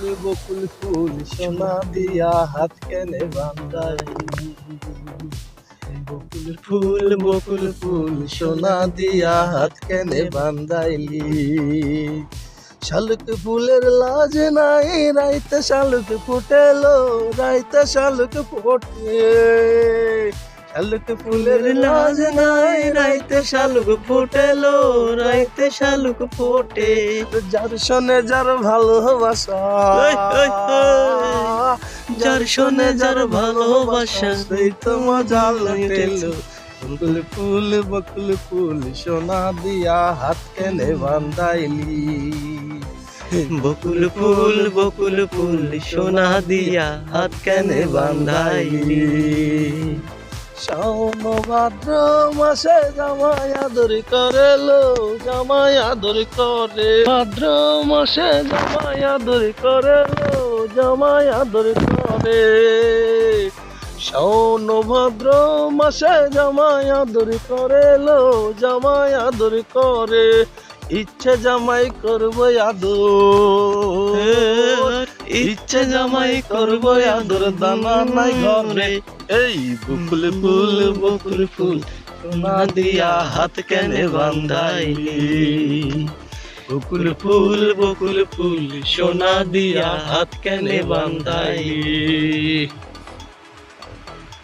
বকুল ফুল সোনা দিয়া হাত কেনে বান্ধাইলি। বকুল ফুল সোনা দিয়া হাত কেনে বান্ধাইলি। শালুক ফুলের লাজ নাই রাইতে শালুক ফুটেলো, রাইতে শালুক ফোটে। শালুক ফুলের লাজ নাই রাইতে শালুক ফুটেলো, রাইতে শালুক ফোটে। যার শোনে যার ভালোবাসা, যার শোনে যার ভালোবাসা, সেই তো মজা লুটেলো। বকুল ফুল সোনা দিয়া হাত কেনে বান্ধাইলি। বকুল ফুল সোনা দিয়া হাত কেনে বান্ধাইলি। শাওন ভাদ্র মাসে জামাই আদর করে লো, জামাই আদর করে। ভাদ্র মাসে জামাই আদর করে লো, জামাই আদর করে। শাওন ভাদ্র মাসে জামাই আদর করে লো, জামাই আদর করে। ইচ্ছে জামাই করবো আদর, ইচ্ছে জামাই করবো আদর, দানা নাই ঘরে। এই বকুল ফুল সোনা দিয়া হাত কেনে বান্ধাইলি। বকুল ফুল সোনা দিয়া হাত কেনে বান্ধাইলি।